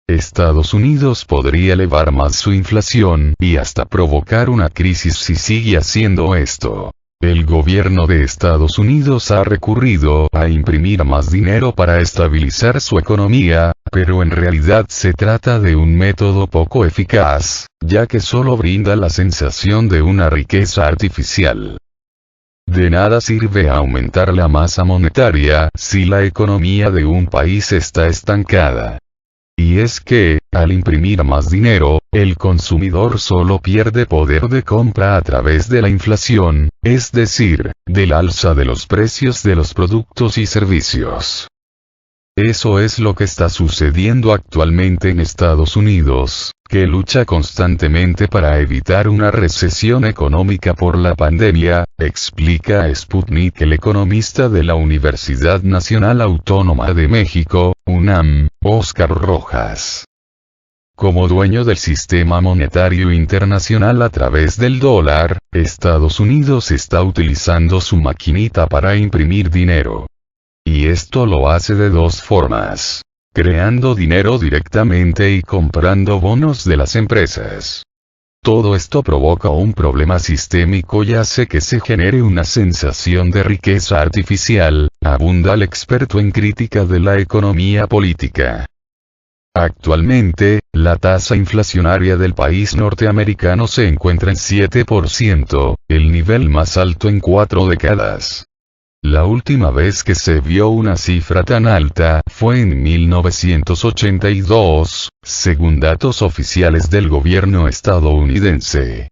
Estados Unidos podría elevar más su inflación y hasta provocar una crisis si sigue haciendo esto. El gobierno de Estados Unidos ha recurrido a imprimir más dinero para estabilizar su economía, pero en realidad se trata de un método poco eficaz, ya que solo brinda la sensación de una riqueza artificial. De nada sirve aumentar la masa monetaria si la economía de un país está estancada. Y es que, al imprimir más dinero, el consumidor solo pierde poder de compra a través de la inflación, es decir, del alza de los precios de los productos y servicios. Eso es lo que está sucediendo actualmente en Estados Unidos, que lucha constantemente para evitar una recesión económica por la pandemia, explica a Sputnik el economista de la Universidad Nacional Autónoma de México, UNAM, Óscar Rojas. Como dueño del sistema monetario internacional a través del dólar, Estados Unidos está utilizando su maquinita para imprimir dinero. Y esto lo hace de dos formas: creando dinero directamente y comprando bonos de las empresas. Todo esto provoca un problema sistémico y hace que se genere una sensación de riqueza artificial, abunda el experto en crítica de la economía política. Actualmente, la tasa inflacionaria del país norteamericano se encuentra en 7%, el nivel más alto en 4 décadas. La última vez que se vio una cifra tan alta fue en 1982, según datos oficiales del gobierno estadounidense.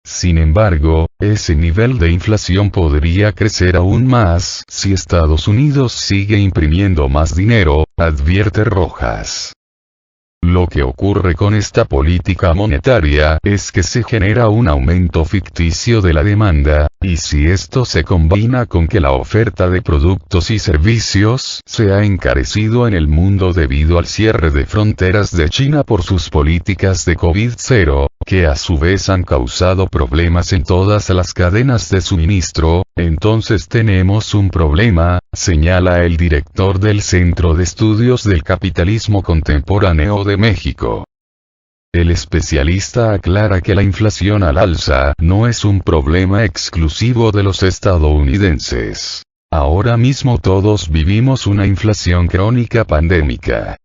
Sin embargo, ese nivel de inflación podría crecer aún más si Estados Unidos sigue imprimiendo más dinero, advierte Rojas. Lo que ocurre con esta política monetaria es que se genera un aumento ficticio de la demanda, y si esto se combina con que la oferta de productos y servicios se ha encarecido en el mundo debido al cierre de fronteras de China por sus políticas de COVID-0, que a su vez han causado problemas en todas las cadenas de suministro, entonces tenemos un problema, señala el director del Centro de Estudios del Capitalismo Contemporáneo de México. El especialista aclara que la inflación al alza no es un problema exclusivo de los estadounidenses. Ahora mismo todos vivimos una inflación crónica pandémica.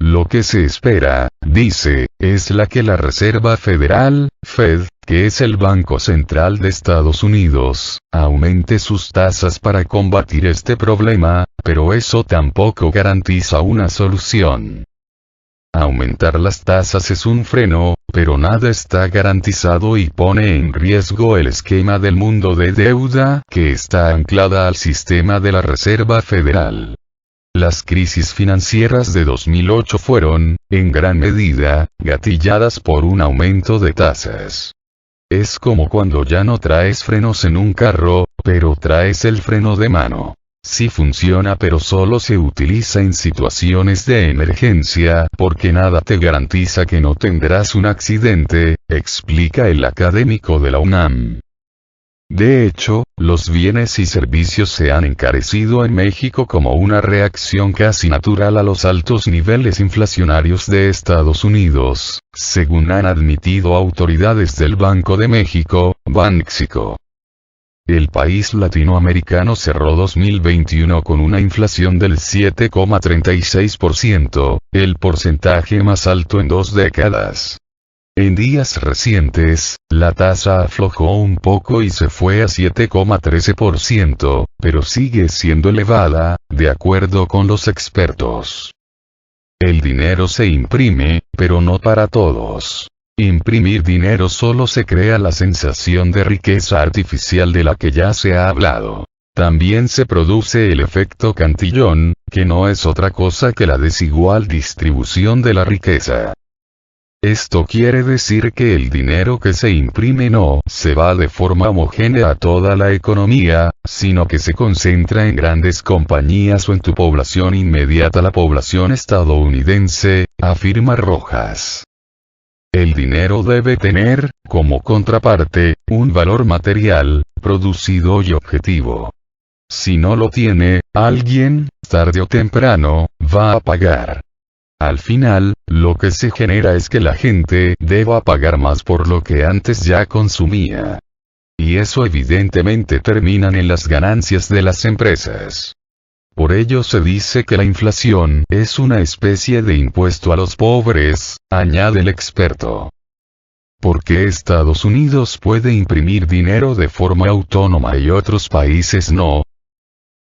Lo que se espera, dice, es que la Reserva Federal, Fed, que es el Banco Central de Estados Unidos, aumente sus tasas para combatir este problema, pero eso tampoco garantiza una solución. Aumentar las tasas es un freno, pero nada está garantizado y pone en riesgo el esquema del mundo de deuda que está anclada al sistema de la Reserva Federal. Las crisis financieras de 2008 fueron, en gran medida, gatilladas por un aumento de tasas. Es como cuando ya no traes frenos en un carro, pero traes el freno de mano. Sí funciona, pero solo se utiliza en situaciones de emergencia, porque nada te garantiza que no tendrás un accidente, explica el académico de la UNAM. De hecho, los bienes y servicios se han encarecido en México como una reacción casi natural a los altos niveles inflacionarios de Estados Unidos, según han admitido autoridades del Banco de México, Banxico. El país latinoamericano cerró 2021 con una inflación del 7,36%, el porcentaje más alto en 2 décadas. En días recientes, la tasa aflojó un poco y se fue a 7,13%, pero sigue siendo elevada, de acuerdo con los expertos. El dinero se imprime, pero no para todos. Imprimir dinero solo se crea la sensación de riqueza artificial de la que ya se ha hablado. También se produce el efecto Cantillon, que no es otra cosa que la desigual distribución de la riqueza. Esto quiere decir que el dinero que se imprime no se va de forma homogénea a toda la economía, sino que se concentra en grandes compañías o en tu población inmediata, la población estadounidense, afirma Rojas. El dinero debe tener, como contraparte, un valor material, producido y objetivo. Si no lo tiene, alguien, tarde o temprano, va a pagar. Al final, lo que se genera es que la gente deba pagar más por lo que antes ya consumía. Y eso evidentemente terminan en las ganancias de las empresas. Por ello se dice que la inflación es una especie de impuesto a los pobres, añade el experto. ¿Por qué Estados Unidos puede imprimir dinero de forma autónoma y otros países no?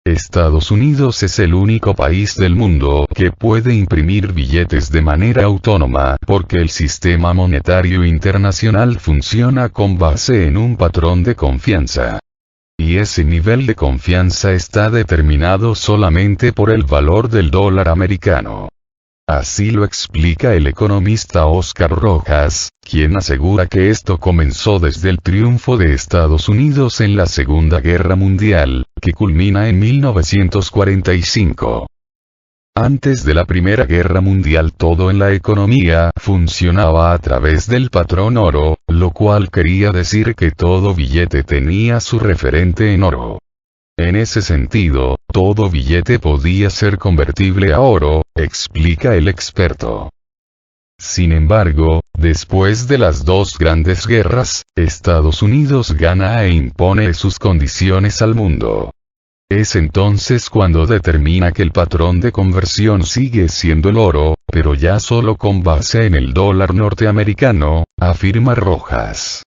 Estados Unidos es el único país del mundo que puede imprimir billetes de manera autónoma porque el sistema monetario internacional funciona con base en un patrón de confianza. Y ese nivel de confianza está determinado solamente por el valor del dólar americano. Así lo explica el economista Óscar Rojas, quien asegura que esto comenzó desde el triunfo de Estados Unidos en la Segunda Guerra Mundial, que culmina en 1945. Antes de la Primera Guerra Mundial todo en la economía funcionaba a través del patrón oro, lo cual quería decir que todo billete tenía su referente en oro. En ese sentido, todo billete podía ser convertible a oro, explica el experto. Sin embargo, después de las dos grandes guerras, Estados Unidos gana e impone sus condiciones al mundo. Es entonces cuando determina que el patrón de conversión sigue siendo el oro, pero ya solo con base en el dólar norteamericano, afirma Rojas.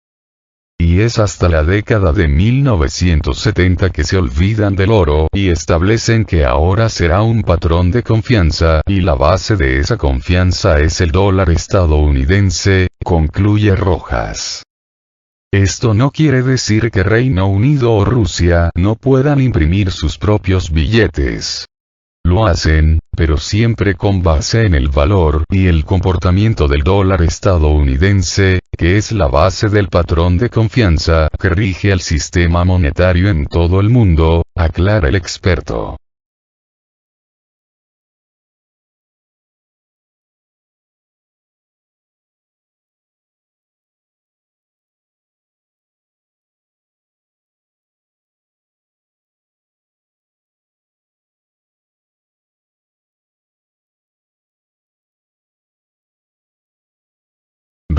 Y es hasta la década de 1970 que se olvidan del oro y establecen que ahora será un patrón de confianza y la base de esa confianza es el dólar estadounidense, concluye Rojas. Esto no quiere decir que Reino Unido o Rusia no puedan imprimir sus propios billetes. Lo hacen, pero siempre con base en el valor y el comportamiento del dólar estadounidense, que es la base del patrón de confianza que rige al sistema monetario en todo el mundo, aclara el experto.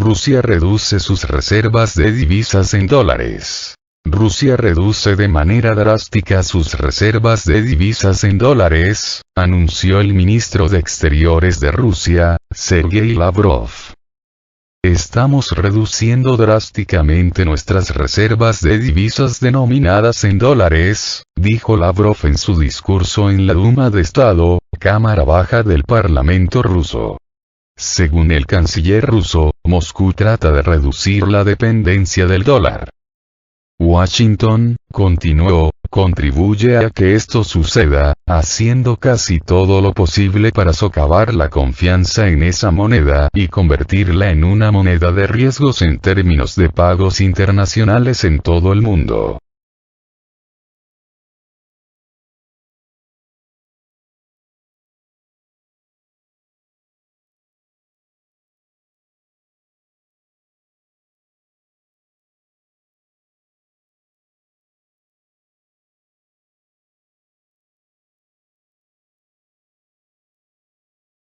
Rusia reduce sus reservas de divisas en dólares. Rusia reduce de manera drástica sus reservas de divisas en dólares, anunció el ministro de Exteriores de Rusia, Sergei Lavrov. Estamos reduciendo drásticamente nuestras reservas de divisas denominadas en dólares, dijo Lavrov en su discurso en la Duma de Estado, Cámara Baja del Parlamento ruso. Según el canciller ruso, Moscú trata de reducir la dependencia del dólar. Washington, continuó, contribuye a que esto suceda, haciendo casi todo lo posible para socavar la confianza en esa moneda y convertirla en una moneda de riesgos en términos de pagos internacionales en todo el mundo.